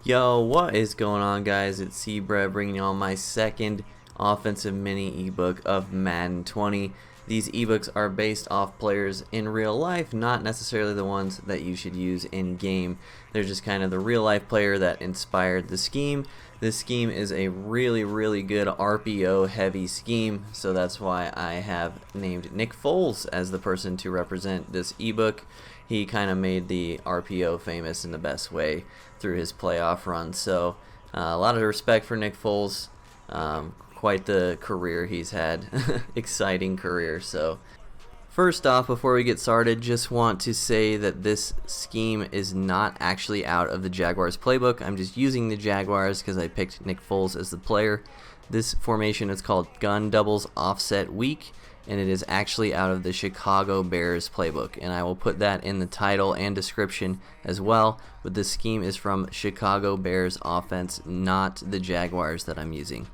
Yo, what is going on, guys? It's Zebra bringing you all my second offensive mini ebook of Madden 20. These ebooks are based off players in real life, not necessarily the ones that you should use in game. They're just kind of the real life player that inspired the scheme. This scheme is a really good RPO heavy scheme, so that's why I have named Nick Foles as the person to represent this ebook. He kind of made the RPO famous in the best way through his playoff run. So a lot of respect for Nick Foles. Quite the career he's had. Exciting career. So first off, before we get started, just want to say that this scheme is not actually out of the Jaguars playbook. I'm just using the Jaguars because I picked Nick Foles as the player. This formation is called Gun Doubles Offset Weak, and it is actually out of the Chicago Bears playbook, and I will put that in the title and description as well. But this scheme is from Chicago Bears offense, not the Jaguars that I'm using.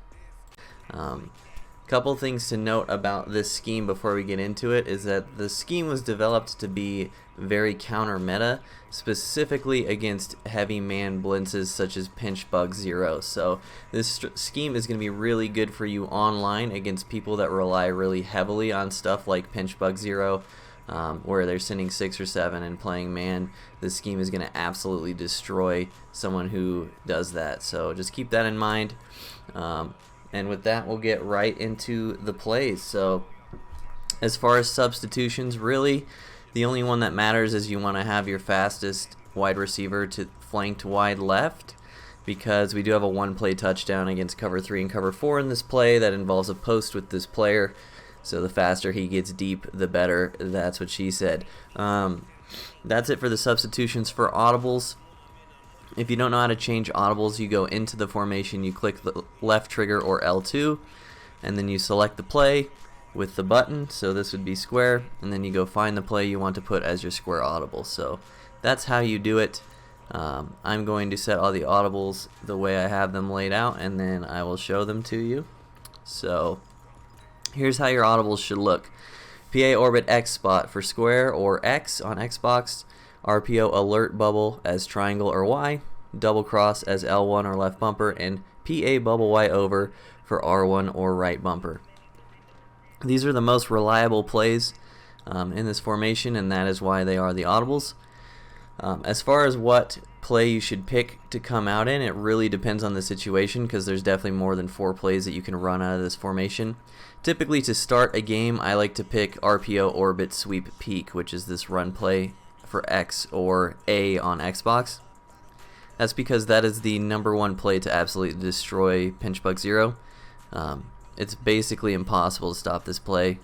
Couple things to note about this scheme before we get into it is that the scheme was developed to be very counter meta, specifically against heavy man blitzes such as pinch bug zero. So this scheme is going to be really good for you online against people that rely really heavily on stuff like pinch bug zero, where they're sending 6 or 7 and playing man. This scheme is going to absolutely destroy someone who does that. So just keep that in mind. And with that, we'll get right into the plays. So as far as substitutions, really the only one that matters is you want to have your fastest wide receiver to flank to wide left, because we do have a one-play touchdown against cover 3 and cover 4 in this play that involves a post with this player. So the faster he gets deep, the better. That's what she said. That's it for the substitutions. For audibles, if you don't know how to change audibles, you go into the formation, you click the left trigger or L2, and then you select the play with the button. So this would be square, and then you go find the play you want to put as your square audible. So that's how you do it. I'm going to set all the audibles the way I have them laid out, and then I will show them to you. So here's how your audibles should look. PA orbit X spot for square or X on Xbox. RPO alert bubble as triangle or Y, double cross as L1 or left bumper, and PA bubble Y over for R1 or right bumper. These are the most reliable plays in this formation, and that is why they are the audibles. As far as what play you should pick to come out in, it really depends on the situation, because there's definitely more than 4 plays that you can run out of this formation. Typically, to start a game, I like to pick RPO orbit sweep peak, which is this run play for X or A on Xbox. That's because that is the #1 play to absolutely destroy pinch bug zero. It's basically impossible to stop this play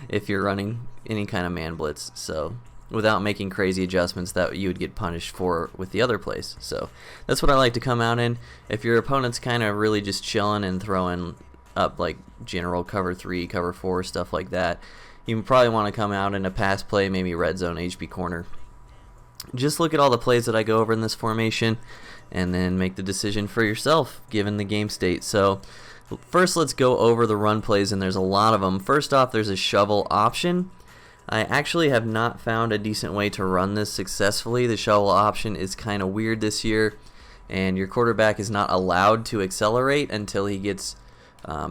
if you're running any kind of man blitz, so without making crazy adjustments that you would get punished for with the other plays. So that's what I like to come out in. If your opponent's kind of really just chilling and throwing up like general cover 3, cover 4, stuff like that, you probably want to come out in a pass play, maybe red zone, HB corner. Just look at all the plays that I go over in this formation and then make the decision for yourself given the game state. So first, let's go over the run plays, and there's a lot of them. First off, there's a shovel option. I actually have not found a decent way to run this successfully. The shovel option is kind of weird this year, and your quarterback is not allowed to accelerate until he gets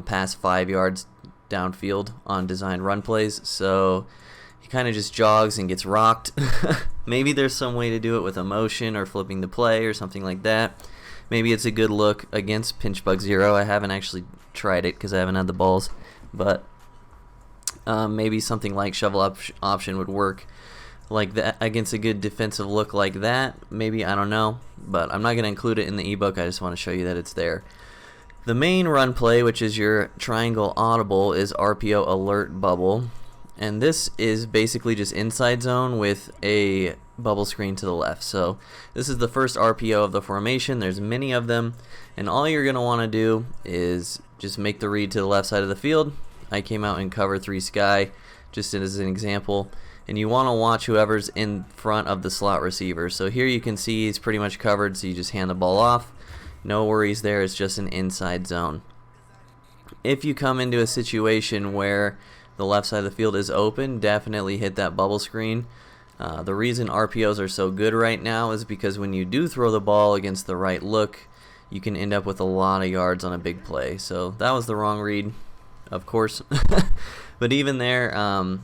past 5 yards downfield on designed run plays, so he kind of just jogs and gets rocked. Maybe there's some way to do it with a motion or flipping the play or something like that. Maybe it's a good look against pinch bug zero. I haven't actually tried it because I haven't had the balls, but maybe something like shovel option would work like that against a good defensive look like that. Maybe, I don't know, but I'm not going to include it in the ebook. I just want to show you that it's there. The main run play, which is your triangle audible, is RPO alert bubble, and this is basically just inside zone with a bubble screen to the left. So this is the first RPO of the formation. There's many of them, and all you're going to want to do is just make the read to the left side of the field. I came out in cover 3 sky just as an example, and you want to watch whoever's in front of the slot receiver. So here you can see he's pretty much covered, so you just hand the ball off. No worries there, it's just an inside zone. If you come into a situation where the left side of the field is open, definitely hit that bubble screen. The reason RPOs are so good right now is because when you do throw the ball against the right look, you can end up with a lot of yards on a big play. So that was the wrong read, of course. But even there,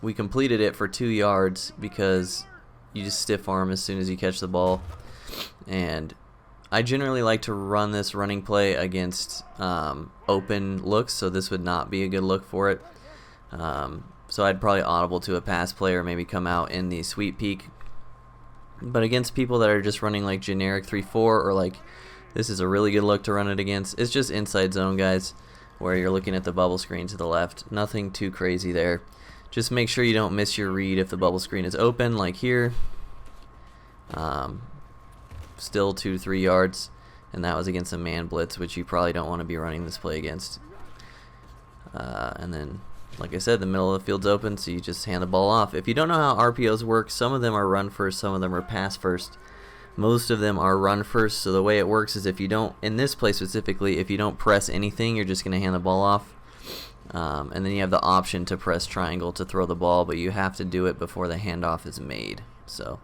we completed it for 2 yards because you just stiff arm as soon as you catch the ball. And I generally like to run this running play against open looks, so this would not be a good look for it. So I'd probably audible to a pass play or maybe come out in the sweep peek. But against people that are just running like generic 3-4 or like this is a really good look to run it against, it's just inside zone, guys, where you're looking at the bubble screen to the left. Nothing too crazy there. Just make sure you don't miss your read if the bubble screen is open, like here. Still 2-3 yards, and that was against a man blitz, which you probably don't want to be running this play against. And then, like I said, the middle of the field's open, so you just hand the ball off. If you don't know how RPOs work, some of them are run first, some of them are pass first. Most of them are run first, so the way it works is if you don't, in this play specifically, if you don't press anything, you're just going to hand the ball off. And then you have the option to press triangle to throw the ball, but you have to do it before the handoff is made. So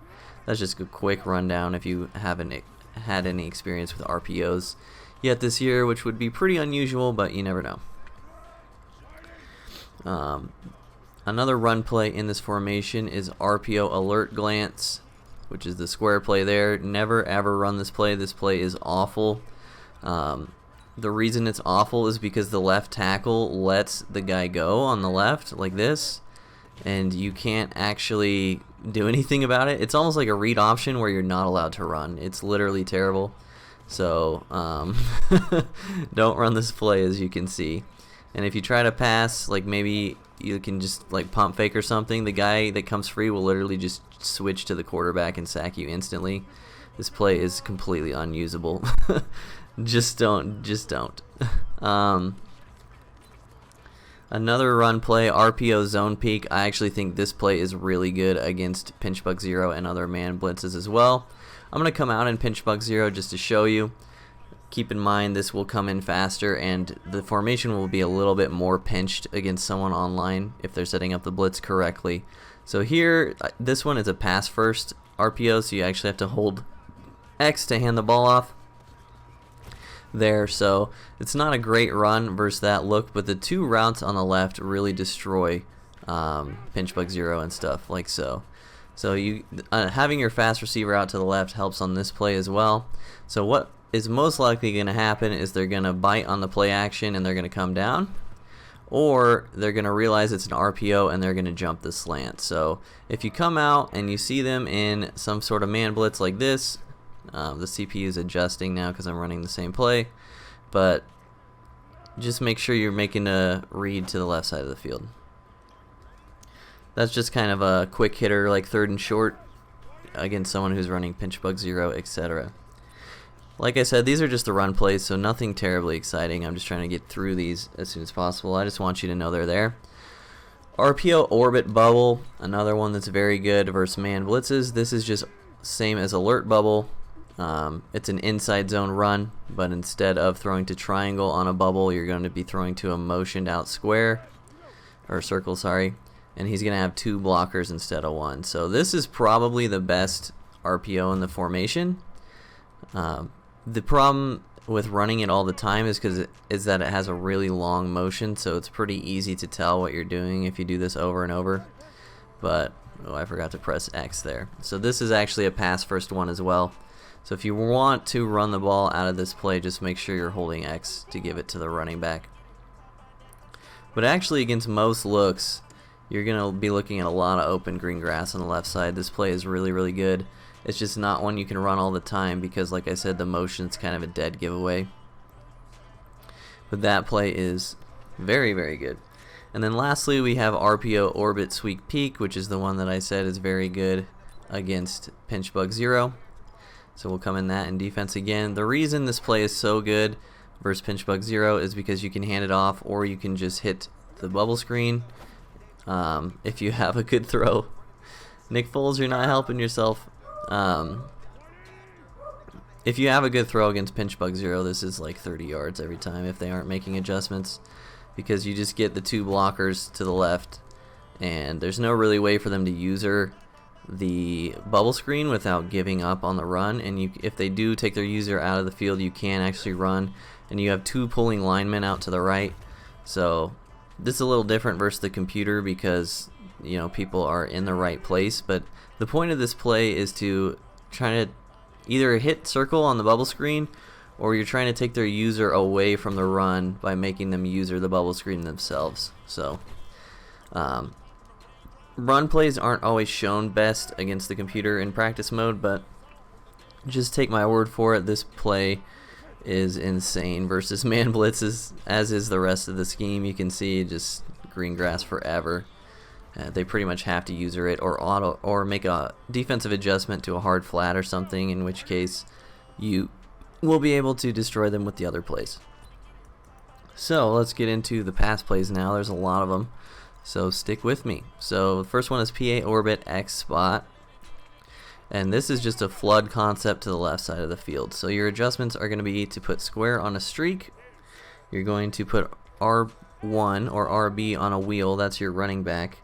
that's just a quick rundown if you haven't had any experience with RPOs yet this year, which would be pretty unusual, but you never know. Another run play in this formation is RPO alert glance, which is the square play there. Never ever run this play. This play is awful. The reason it's awful is because the left tackle lets the guy go on the left like this, and you can't actually do anything about it. It's almost like a read option where you're not allowed to run. It's literally terrible. So don't run this play, as you can see. And if you try to pass, like maybe you can just like pump fake or something, the guy that comes free will literally just switch to the quarterback and sack you instantly. This play is completely unusable. Just don't. Another run play, RPO zone peek. I actually think this play is really good against pinch bug zero and other man blitzes as well. I'm going to come out in pinch bug zero just to show you. Keep in mind this will come in faster and the formation will be a little bit more pinched against someone online if they're setting up the blitz correctly. So here, this one is a pass first RPO, so you actually have to hold X to hand the ball off there. So it's not a great run versus that look, but the two routes on the left really destroy pinch bug zero and stuff like so. So you having your fast receiver out to the left helps on this play as well. So what is most likely going to happen is they're going to bite on the play action and they're going to come down, or they're going to realize it's an RPO and they're going to jump the slant. So if you come out and you see them in some sort of man blitz like this, the CPU is adjusting now because I'm running the same play, but just make sure you're making a read to the left side of the field. That's just kind of a quick hitter like third and short against someone who's running pinch bug zero, etc. Like I said, these are just the run plays, so nothing terribly exciting. I'm just trying to get through these as soon as possible. I just want you to know they're there. RPO orbit bubble, another one that's very good versus man blitzes. This is just same as alert bubble. It's an inside zone run, but instead of throwing to triangle on a bubble, you're going to be throwing to a motioned out square, or circle, sorry, and he's going to have two blockers instead of one. So this is probably the best RPO in the formation. The problem with running it all the time is that it has a really long motion, so it's pretty easy to tell what you're doing if you do this over and over. But oh, I forgot to press X there. So this is actually a pass first one as well. So if you want to run the ball out of this play, just make sure you're holding X to give it to the running back. But actually against most looks, you're going to be looking at a lot of open green grass on the left side. This play is really, really good. It's just not one you can run all the time because, like I said, the motion's kind of a dead giveaway. But that play is very, very good. And then lastly, we have RPO orbit sweep peek, which is the one that I said is very good against pinch bug zero. So we'll come in that in defense again. The reason this play is so good versus pinch bug zero is because you can hand it off or you can just hit the bubble screen if you have a good throw. Nick Foles, you're not helping yourself. If you have a good throw against pinch bug zero, this is like 30 yards every time if they aren't making adjustments, because you just get the two blockers to the left and there's no really way for them to use her the bubble screen without giving up on the run, and if they do take their user out of the field, you can actually run, and you have 2 pulling linemen out to the right. So this is a little different versus the computer because people are in the right place, but the point of this play is to try to either hit circle on the bubble screen, or you're trying to take their user away from the run by making them user the bubble screen themselves. So run plays aren't always shown best against the computer in practice mode, but just take my word for it, this play is insane versus man blitzes, as is the rest of the scheme. You can see just green grass forever. They pretty much have to user it or make a defensive adjustment to a hard flat or something, in which case you will be able to destroy them with the other plays. So let's get into the pass plays now. There's a lot of them, so stick with me. So the first one is PA orbit X spot, and this is just a flood concept to the left side of the field. So your adjustments are going to be to put square on a streak. You're going to put R1 or RB on a wheel, that's your running back,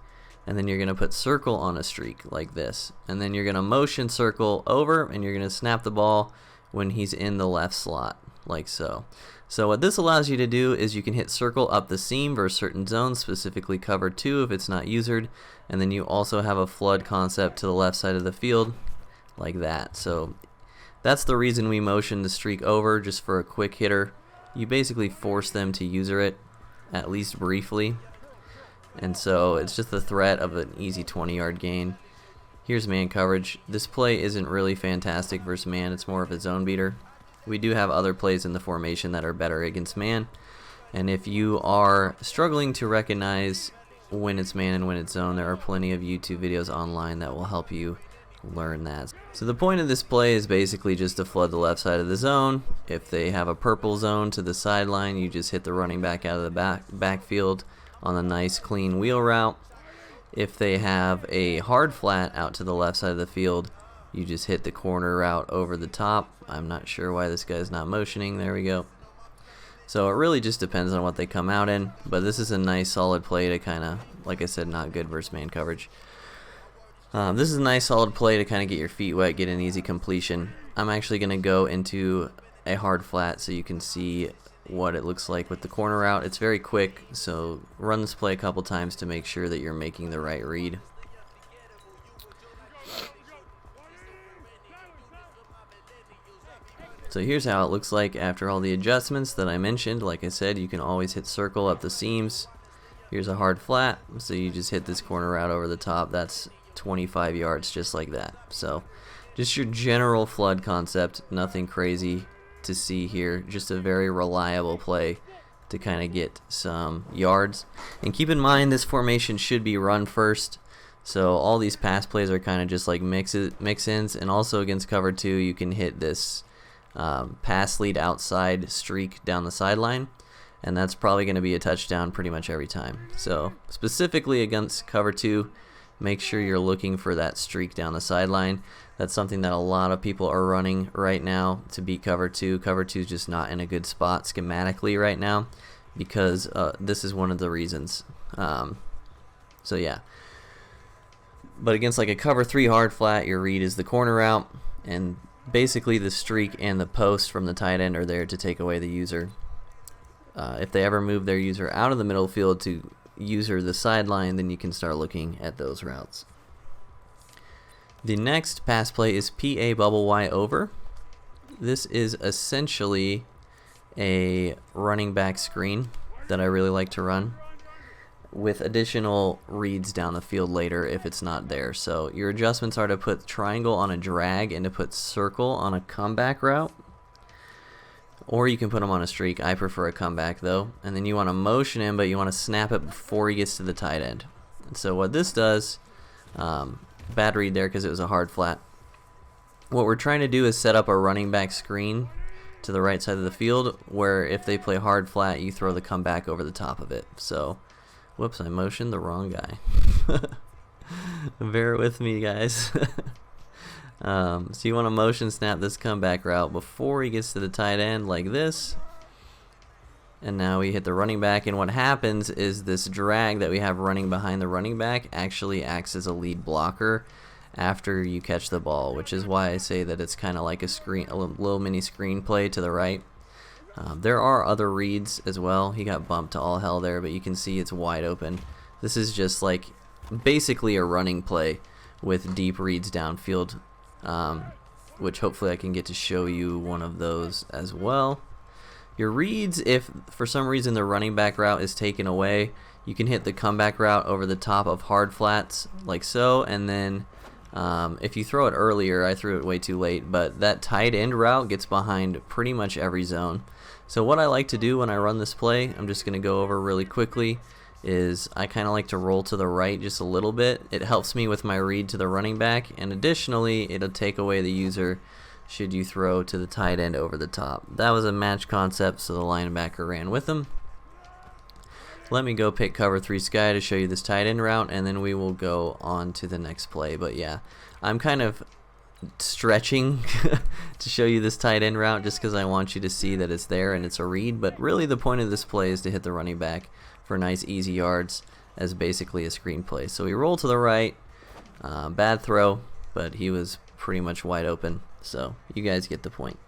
and then you're going to put circle on a streak like this, and then you're going to motion circle over, and you're going to snap the ball when he's in the left slot like so. So what this allows you to do is you can hit circle up the seam for a certain zone, specifically cover 2 if it's not usered, and then you also have a flood concept to the left side of the field like that. So that's the reason we motion the streak over, just for a quick hitter. You basically force them to user it, at least briefly, and so it's just the threat of an easy 20-yard gain. Here's man coverage. This play isn't really fantastic versus man, it's more of a zone beater. We do have other plays in the formation that are better against man, and if you are struggling to recognize when it's man and when it's zone, there are plenty of YouTube videos online that will help you learn that. So the point of this play is basically just to flood the left side of the zone. If they have a purple zone to the sideline, you just hit the running back out of the backfield on a nice clean wheel route. If they have a hard flat out to the left side of the field, you just hit the corner route over the top. I'm not sure why this guy's not motioning. There we go. So it really just depends on what they come out in, but this is a nice solid play to kind of, like I said, not good versus man coverage. This is a nice solid play to kind of get your feet wet, get an easy completion. I'm actually going to go into a hard flat so you can see what it looks like with the corner route. It's very quick, so run this play a couple times to make sure that you're making the right read. So here's how it looks like after all the adjustments that I mentioned. Like I said, you can always hit circle up the seams. Here's a hard flat, so you just hit this corner route over the top. That's 25 yards just like that. So just your general flood concept, nothing crazy to see here, just a very reliable play to kind of get some yards. And keep in mind, this formation should be run first, so all these pass plays are kind of just like mix-ins, and also against cover 2 you can hit this pass lead outside streak down the sideline, and that's probably going to be a touchdown pretty much every time. So specifically against cover 2, make sure you're looking for that streak down the sideline. That's something that a lot of people are running right now to beat cover 2. Cover 2 is just not in a good spot schematically right now, because this is one of the reasons. So yeah. But against like a cover 3 hard flat, your read is the corner route, and basically the streak and the post from the tight end are there to take away the user. If they ever move their user out of the middle field to user the sideline, then you can start looking at those routes. The next pass play is PA bubble Y over. This is essentially a running back screen that I really like to run, with additional reads down the field later if it's not there. So your adjustments are to put triangle on a drag and to put circle on a comeback route, or you can put them on a streak. I prefer a comeback though. And then you want to motion him, but you want to snap it before he gets to the tight end. And so what this does, bad read there because it was a hard flat. What we're trying to do is set up a running back screen to the right side of the field, where if they play hard flat, you throw the comeback over the top of it. So whoops, I motioned the wrong guy. Bear with me, guys. So you want to motion snap this comeback route before he gets to the tight end like this. And now we hit the running back, and what happens is this drag that we have running behind the running back actually acts as a lead blocker, after you catch the ball, which is why I say that it's kind of like a little mini screenplay to the right. There are other reads as well. He got bumped to all hell there, but you can see it's wide open. This is just like basically a running play with deep reads downfield, which hopefully I can get to show you one of those as well. Your reads, if for some reason the running back route is taken away, you can hit the comeback route over the top of hard flats like so, and then if you throw it earlier, I threw it way too late, but that tight end route gets behind pretty much every zone. So what I like to do when I run this play, I'm just going to go over really quickly, is I kind of like to roll to the right just a little bit. It helps me with my read to the running back, and additionally it'll take away the user should you throw to the tight end over the top. That was a match concept, so the linebacker ran with him. Let me go pick cover 3 sky to show you this tight end route, and then we will go on to the next play. But yeah, I'm kind of stretching to show you this tight end route just because I want you to see that it's there and it's a read, but really the point of this play is to hit the running back for nice easy yards as basically a screenplay. So we roll to the right, bad throw, but he was pretty much wide open, so you guys get the point.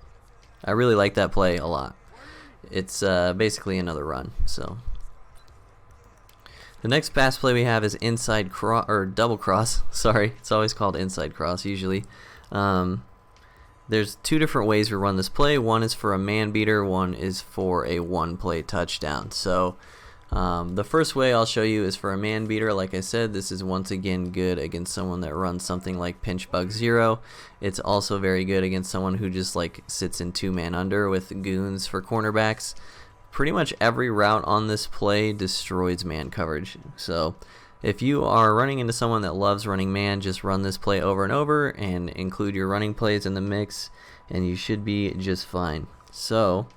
I really like that play a lot. It's basically another run. So the next pass play we have is inside cross, or double cross. Sorry, it's always called inside cross usually. There's two different ways we run this play. One is for a man beater, one is for a one-play touchdown. So the first way I'll show you is for a man beater. Like I said, this is once again good against someone that runs something like pinch bug 0. It's also very good against someone who just like sits in 2-man under with goons for cornerbacks. Pretty much every route on this play destroys man coverage. So if you are running into someone that loves running man, just run this play over and over and include your running plays in the mix, and you should be just fine. So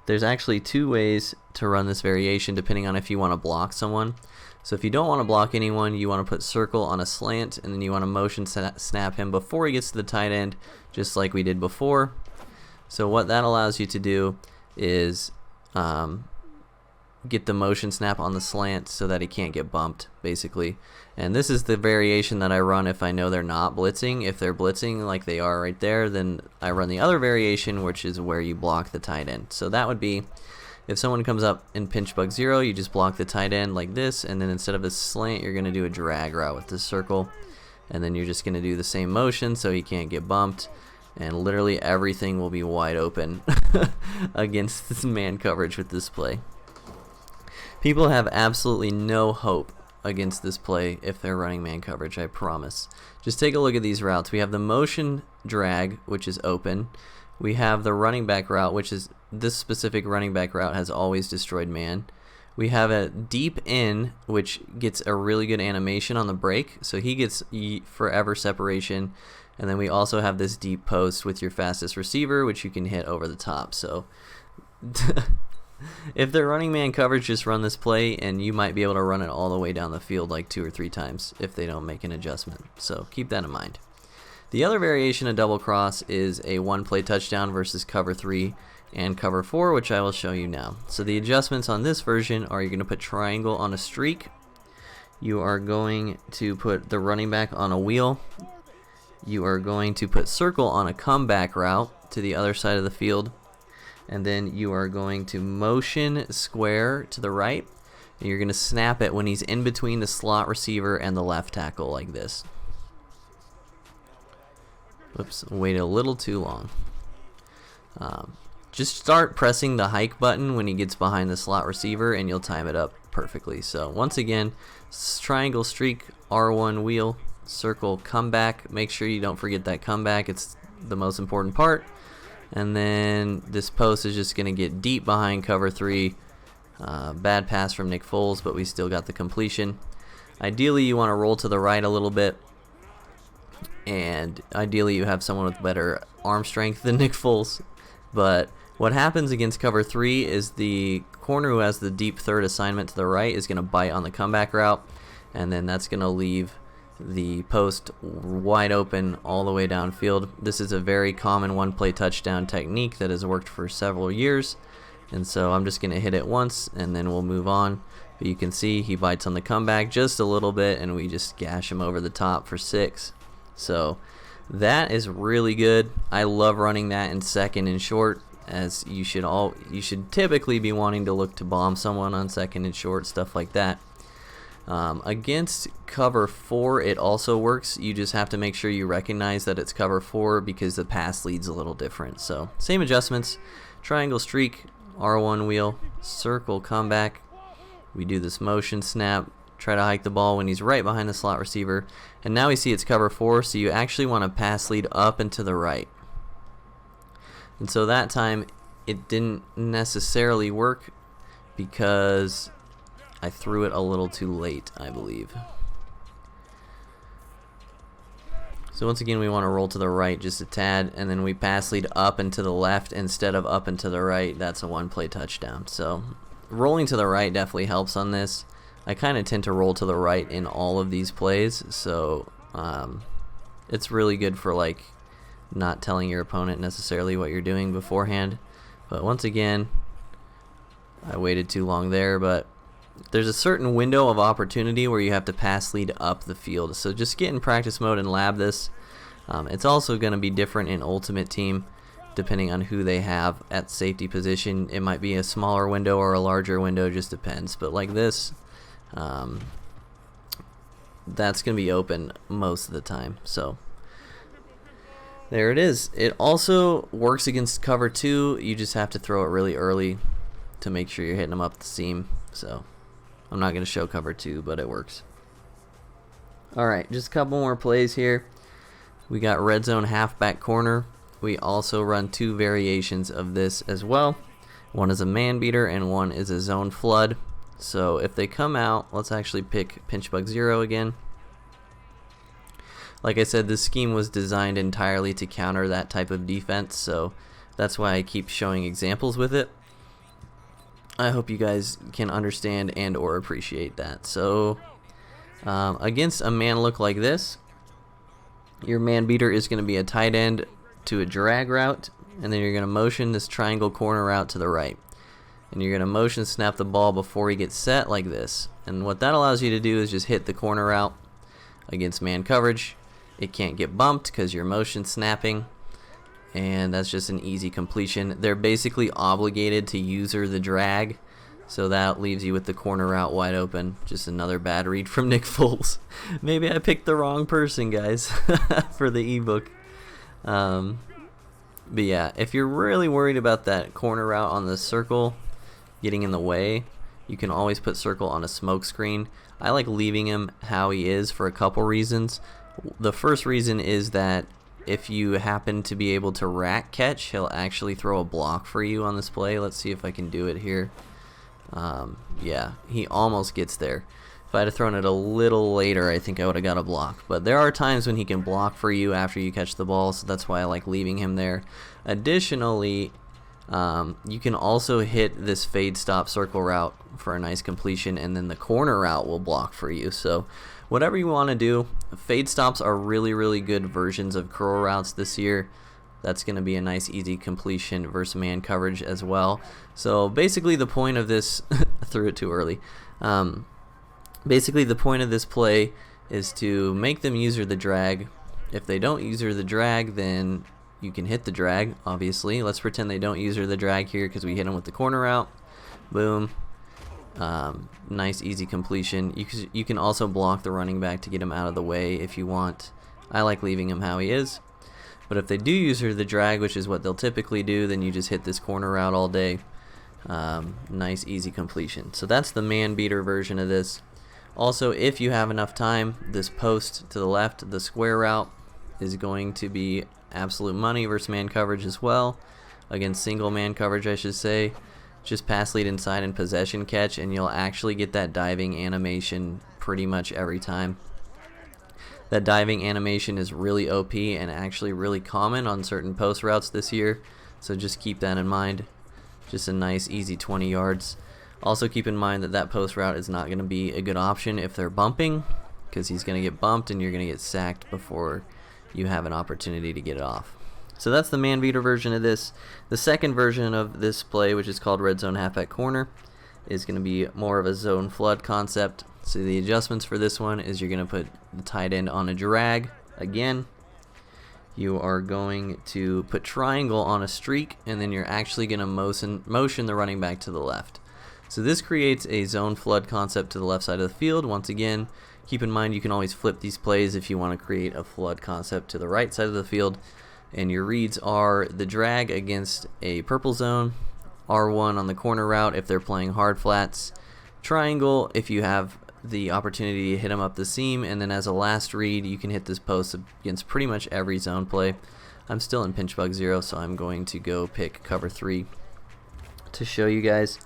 there's actually two ways to run this variation depending on if you want to block someone. So if you don't want to block anyone, you want to put circle on a slant, and then you want to motion snap him before he gets to the tight end, just like we did before. So what that allows you to do is get the motion snap on the slant so that he can't get bumped, basically. And this is the variation that I run if I know they're not blitzing. If they're blitzing like they are right there, then I run the other variation, which is where you block the tight end. So that would be if someone comes up in pinch bug 0, you just block the tight end like this, and then instead of a slant, you're going to do a drag route with the circle, and then you're just going to do the same motion so he can't get bumped, and literally everything will be wide open against this man coverage with this play. People have absolutely no hope against this play if they're running man coverage, I promise. Just take a look at these routes. We have the motion drag, which is open. We have the running back route, which is this specific running back route has always destroyed man. We have a deep in, which gets a really good animation on the break, so he gets forever separation. And then we also have this deep post with your fastest receiver, which you can hit over the top. So if they're running man coverage, just run this play, and you might be able to run it all the way down the field like 2 or 3 times if they don't make an adjustment. So keep that in mind. The other variation of double cross is a one-play touchdown versus cover 3 and cover 4, which I will show you now. So the adjustments on this version are you're going to put triangle on a streak. You are going to put the running back on a wheel. You are going to put circle on a comeback route to the other side of the field. And then you are going to motion square to the right, and you're going to snap it when he's in between the slot receiver and the left tackle like this. Whoops, waited a little too long. Just start pressing the hike button when he gets behind the slot receiver, and you'll time it up perfectly. So once again, triangle streak, R1 wheel, circle comeback. Make sure you don't forget that comeback. It's the most important part. And then this post is just going to get deep behind cover 3. Bad pass from Nick Foles, but we still got the completion. Ideally, you want to roll to the right a little bit. And ideally, you have someone with better arm strength than Nick Foles. But what happens against cover 3 is the corner who has the deep third assignment to the right is going to bite on the comeback route. And then that's going to leave the post wide open all the way downfield. This is a very common one-play touchdown technique that has worked for several years, and so I'm just going to hit it once and then we'll move on. But you can see he bites on the comeback just a little bit, and we just gash him over the top for 6. So that is really good. I love running that in second and short, as you should typically be wanting to look to bomb someone on second and short, stuff like that. Against cover 4 it also works. You just have to make sure you recognize that it's cover 4 because the pass lead's a little different. So same adjustments: triangle streak, R1 wheel, circle comeback. We do this motion snap, try to hike the ball when he's right behind the slot receiver, and now we see it's cover 4, so you actually want to pass lead up and to the right. And so that time it didn't necessarily work because I threw it a little too late, I believe. So once again, we want to roll to the right just a tad, and then we pass lead up and to the left instead of up and to the right. That's a one-play touchdown. So rolling to the right definitely helps on this. I kind of tend to roll to the right in all of these plays, so it's really good for like not telling your opponent necessarily what you're doing beforehand. But once again, I waited too long there, but there's a certain window of opportunity where you have to pass lead up the field. So just get in practice mode and lab this. It's also going to be different in Ultimate Team depending on who they have at safety position. It might be a smaller window or a larger window, just depends. But like this, that's going to be open most of the time. So there it is. It also works against cover 2. You just have to throw it really early to make sure you're hitting them up the seam. So I'm not going to show cover 2, but it works. Alright, just a couple more plays here. We got red zone halfback corner. We also run 2 variations of this as well. One is a man beater and one is a zone flood. So if they come out, let's actually pick pinch bug 0 again. Like I said, this scheme was designed entirely to counter that type of defense, so that's why I keep showing examples with it. I hope you guys can understand and or appreciate that. So against a man look like this, your man beater is going to be a tight end to a drag route, and then you're going to motion this triangle corner route to the right, and you're going to motion snap the ball before he gets set like this. And what that allows you to do is just hit the corner route against man coverage. It can't get bumped because you're motion snapping, and that's just an easy completion. They're basically obligated to user the drag, so that leaves you with the corner route wide open. Just another bad read from Nick Foles. Maybe I picked the wrong person, guys, for the ebook. But yeah, if you're really worried about that corner route on the circle getting in the way, you can always put circle on a smoke screen. I like leaving him how he is for a couple reasons. The first reason is that if you happen to be able to rack catch, he'll actually throw a block for you on this play. Let's see if I can do it here. Yeah, he almost gets there. If I had thrown it a little later, I think I would have got a block. But there are times when he can block for you after you catch the ball, so that's why I like leaving him there. Additionally, you can also hit this fade stop circle route for a nice completion, and then the corner route will block for you. So whatever you want to do, fade stops are really, really good versions of curl routes this year. That's going to be a nice easy completion versus man coverage as well. So basically the point of this, I threw it too early. Basically the point of this play is to make them user the drag. If they don't user the drag, then you can hit the drag, obviously. Let's pretend they don't user the drag here because we hit them with the corner route. Boom. Nice easy completion. You can also block the running back to get him out of the way if you want. I like leaving him how he is. But if they do user the drag, which is what they'll typically do, then you just hit this corner route all day. Nice easy completion. So that's the man beater version of this. Also, if you have enough time, this post to the left, the square route, is going to be absolute money versus man coverage as well. Against single man coverage, I should say. Just pass lead inside and possession catch, and you'll actually get that diving animation pretty much every time. That diving animation is really OP and actually really common on certain post routes this year, so just keep that in mind. Just a nice easy 20 yards. Also keep in mind that that post route is not going to be a good option if they're bumping, because he's going to get bumped and you're going to get sacked before you have an opportunity to get it off. So that's the man beater version of this. The second version of this play, which is called red zone halfback corner, is going to be more of a zone flood concept. So the adjustments for this one is you're going to put the tight end on a drag again, you are going to put triangle on a streak, and then you're actually going to motion the running back to the left. So this creates a zone flood concept to the left side of the field. Once again, keep in mind you can always flip these plays if you want to create a flood concept to the right side of the field. And your reads are the drag against a purple zone, R1 on the corner route if they're playing hard flats, triangle if you have the opportunity to hit them up the seam, and then as a last read you can hit this post against pretty much every zone play. I'm still in pinch bug 0, so I'm going to go pick cover 3 to show you guys,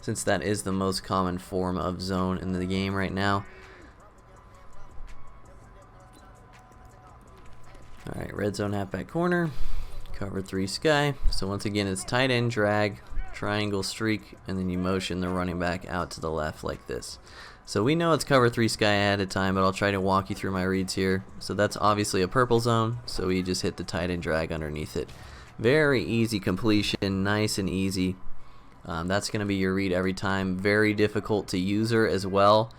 since that is the most common form of zone in the game right now. Alright, red zone halfback corner, cover 3 sky. So once again it's tight end drag, triangle streak, and then you motion the running back out to the left like this. So we know it's cover 3 sky at a time, but I'll try to walk you through my reads here. So that's obviously a purple zone, so we just hit the tight end drag underneath it. Very easy completion, nice and easy. That's going to be your read every time. Very difficult to user as well,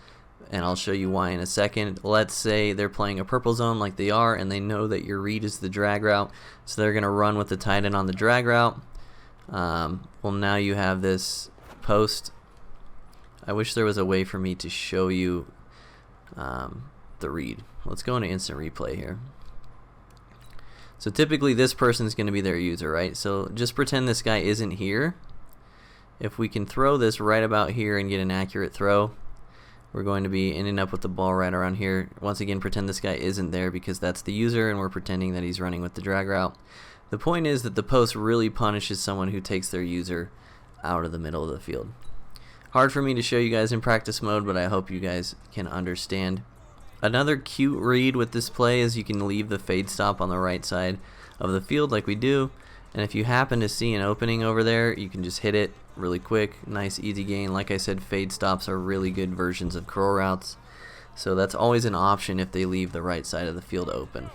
and I'll show you why in a second. Let's say they're playing a purple zone like they are, and they know that your read is the drag route, so they're going to run with the tight end on the drag route. Well, now you have this post. I wish there was a way for me to show you the read. Let's go into instant replay here. So typically this person's going to be their user, right? So just pretend this guy isn't here. If we can throw this right about here and get an accurate throw, we're going to be ending up with the ball right around here. Once again, pretend this guy isn't there because that's the user, and we're pretending that he's running with the drag route. The point is that the post really punishes someone who takes their user out of the middle of the field. Hard for me to show you guys in practice mode, but I hope you guys can understand. Another cute read with this play is you can leave the fade stop on the right side of the field like we do, and if you happen to see an opening over there, you can just hit it really quick. Nice easy gain. Like I said, fade stops are really good versions of curl routes, so that's always an option if they leave the right side of the field open.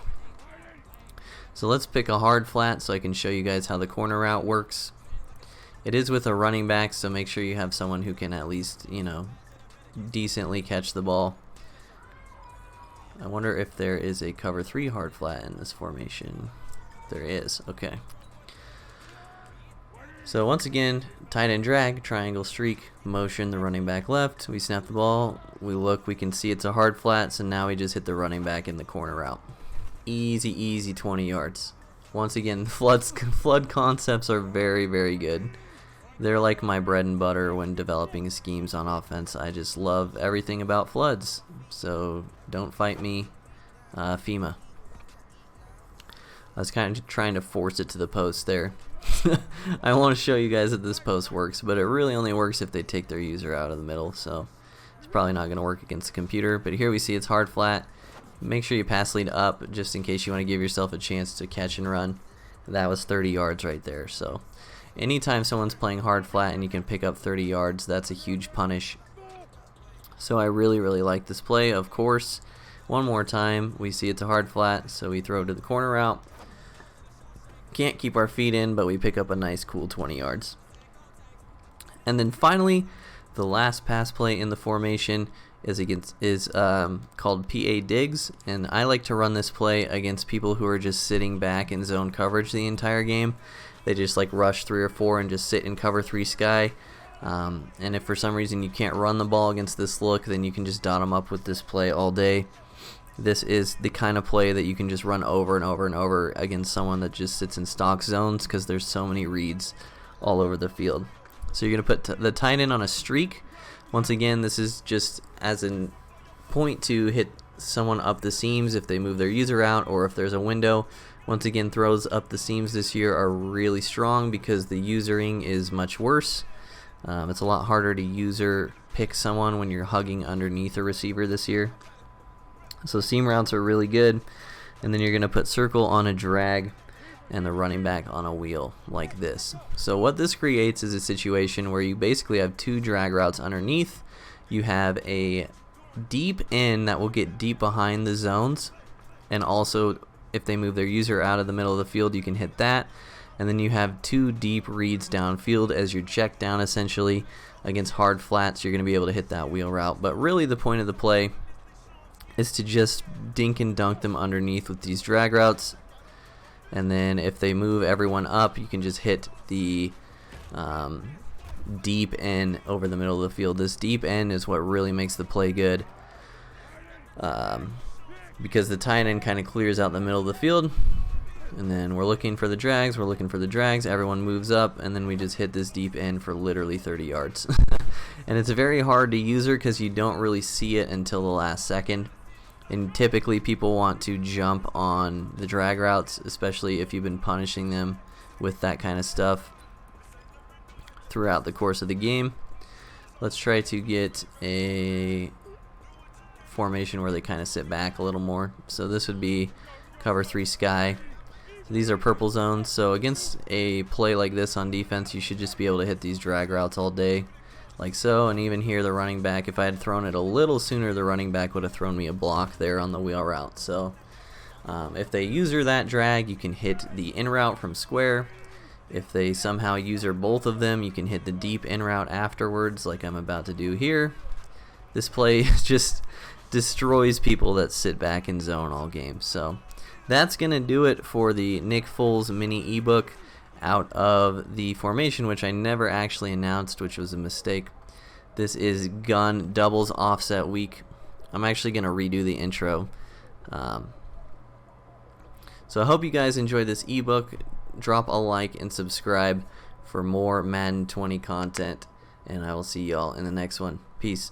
So let's pick a hard flat so I can show you guys how the corner route works. It is with a running back, so make sure you have someone who can at least, decently catch the ball. I wonder if there is a cover 3 hard flat in this formation. There is. Okay. So once again, tight end drag, triangle streak, motion the running back left. We snap the ball. We look. We can see it's a hard flat, so now we just hit the running back in the corner route. Easy, easy 20 yards. Once again, flood concepts are very, very good. They're like my bread and butter when developing schemes on offense. I just love everything about floods. So don't fight me, FEMA. I was kind of trying to force it to the post there. I want to show you guys that this post works, but it really only works if they take their user out of the middle. So it's probably not going to work against the computer. But here we see it's hard flat. Make sure you pass lead up just in case you want to give yourself a chance to catch and run. That was 30 yards right there. So anytime someone's playing hard flat and you can pick up 30 yards, that's a huge punish. So I really, really like this play. Of course, one more time, we see it's a hard flat, so we throw to the corner route. Can't keep our feet in, but we pick up a nice, cool 20 yards. And then finally, the last pass play in the formation is called PA digs, and I like to run this play against people who are just sitting back in zone coverage the entire game. They just like rush 3 or 4 and just sit in cover 3 sky. And if for some reason you can't run the ball against this look, then you can just dot them up with this play all day. This is the kind of play that you can just run over and over and over against someone that just sits in stock zones because there's so many reads all over the field. So you're going to put the tight end on a streak. Once again, this is just as a point to hit someone up the seams if they move their user out or if there's a window. Once again, throws up the seams this year are really strong because the usering is much worse. It's a lot harder to user pick someone when you're hugging underneath a receiver this year. So seam routes are really good. And then you're going to put circle on a drag and the running back on a wheel like this. So what this creates is a situation where you basically have 2 drag routes underneath. You have a deep end that will get deep behind the zones, and also if they move their user out of the middle of the field, you can hit that. And then you have 2 deep reads downfield as your check down essentially against hard flats. You're going to be able to hit that wheel route. But really the point of the play is to just dink and dunk them underneath with these drag routes. And then if they move everyone up, you can just hit the deep end over the middle of the field. This deep end is what really makes the play good, because the tight end kind of clears out the middle of the field. And then we're looking for the drags, everyone moves up, and then we just hit this deep end for literally 30 yards. And it's very hard to use her because you don't really see it until the last second. And typically people want to jump on the drag routes, especially if you've been punishing them with that kind of stuff throughout the course of the game. Let's try to get a formation where they kind of sit back a little more. So this would be cover 3 sky. These are purple zones, so against a play like this on defense, you should just be able to hit these drag routes all day, like so. And even here, the running back, if I had thrown it a little sooner, the running back would have thrown me a block there on the wheel route. So if they user that drag, you can hit the in route from square. If they somehow user both of them, you can hit the deep in route afterwards, like I'm about to do here. This play just destroys people that sit back in zone all game. So that's going to do it for the Nick Foles mini ebook out of the formation, which I never actually announced, which was a mistake. This is gun doubles offset week. I'm actually going to redo the intro. So I hope you guys enjoyed this ebook. Drop a like and subscribe for more Madden 20 content, and I will see y'all in the next one. Peace.